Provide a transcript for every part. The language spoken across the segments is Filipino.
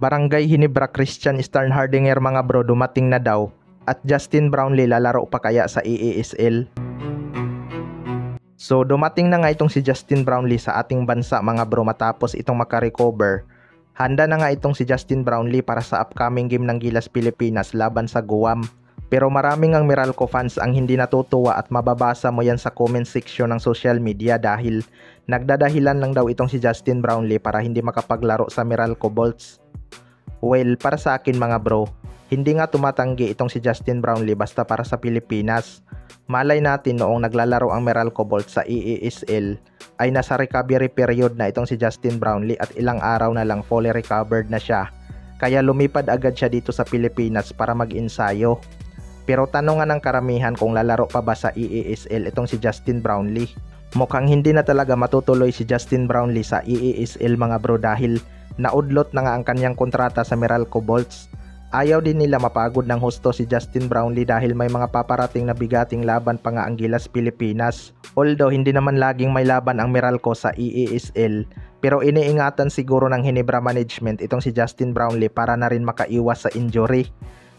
Barangay Hinebra Christian Eastern Hardinger mga bro, dumating na daw. At Justin Brownlee lalaro pa kaya sa EASL? So dumating na nga itong si Justin Brownlee sa ating bansa mga bro matapos itong makarecover. Handa na nga itong si Justin Brownlee para sa upcoming game ng Gilas Pilipinas laban sa Guam. Pero maraming ang Meralco fans ang hindi natutuwa at mababasa mo yan sa comment section ng social media dahil nagdadahilan lang daw itong si Justin Brownlee para hindi makapaglaro sa Meralco Bolts. Well, para sa akin mga bro, hindi nga tumatanggi itong si Justin Brownlee basta para sa Pilipinas. Malay natin noong naglalaro ang Meralco Bolts sa EASL ay nasa recovery period na itong si Justin Brownlee at ilang araw na lang fully recovered na siya. Kaya lumipad agad siya dito sa Pilipinas para mag-ensayo. Pero tanongan ng karamihan kung lalaro pa ba sa EASL itong si Justin Brownlee. Mukhang hindi na talaga matutuloy si Justin Brownlee sa EASL mga bro dahil naudlot na nga ang kanyang kontrata sa Meralco Bolts. Ayaw din nila mapagod ng husto si Justin Brownlee dahil may mga paparating na bigating laban pa nga ang Gilas Pilipinas. Although hindi naman laging may laban ang Meralco sa EASL, pero iniingatan siguro ng Hinebra management itong si Justin Brownlee para na rin makaiwas sa injury.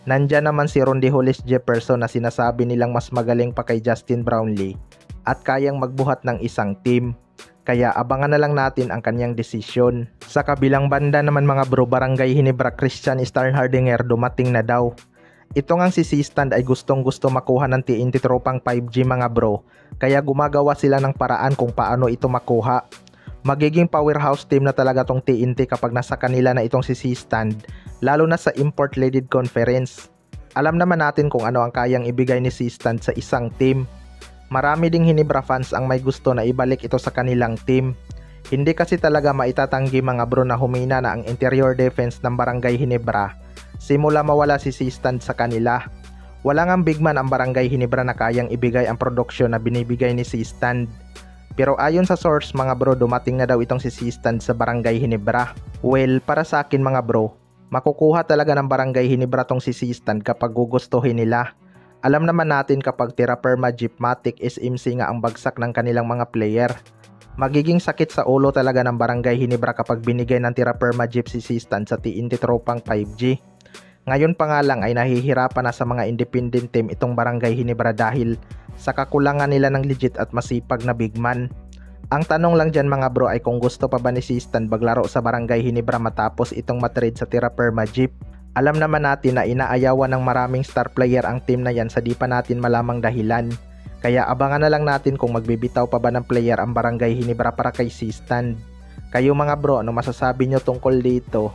Nandyan naman si Rondy Hollis Jefferson na sinasabi nilang mas magaling pa kay Justin Brownlee at kayang magbuhat ng isang team. Kaya abangan na lang natin ang kanyang desisyon. Sa kabilang banda naman mga bro, Barangay Hinebra Christian Eastern Hardinger dumating na daw. Ito ngang si C-Stand ay gustong gusto makuha ng TNT tropang 5G mga bro. Kaya gumagawa sila ng paraan kung paano ito makuha. Magiging powerhouse team na talaga tong TNT kapag nasa kanila na itong si C-Stand, lalo na sa import-led conference. Alam naman natin kung ano ang kayang ibigay ni C-Stand sa isang team. Marami ding Hinebra fans ang may gusto na ibalik ito sa kanilang team. Hindi kasi talaga maitatanggi mga bro na humina na ang interior defense ng Barangay Hinebra simula mawala si C-Stand sa kanila. Wala ngang big man ang Barangay Hinebra na kayang ibigay ang produksyon na binibigay ni C-Stand. Pero ayon sa source mga bro, dumating na daw itong si C-Stand sa Barangay Hinebra. Well, para sa akin mga bro, makukuha talaga ng Barangay Hinebra tong si C-Stand kapag gugustuhin nila. Alam naman natin kapag Terraperma, Jeepmatic, SMC nga ang bagsak ng kanilang mga player. Magiging sakit sa ulo talaga ng Barangay Hinebra kapag binigay ng Terraperma Jeep si C-Stand sa TNT tropang 5G. Ngayon pa nga lang ay nahihirapan na sa mga independent team itong Barangay Hinebra dahil sa kakulangan nila ng legit at masipag na big man. Ang tanong lang dyan mga bro ay kung gusto pa ba ni C-Stand maglaro sa Barangay Hinebra matapos itong matrade sa Terraperma Jeep. Alam naman natin na inaayawan ng maraming star player ang team na yan sa di pa natin malamang dahilan. Kaya abangan na lang natin kung magbibitaw pa ba ng player ang Barangay Hinebra para kay C-Stand. Kayo mga bro, ano masasabi nyo tungkol dito?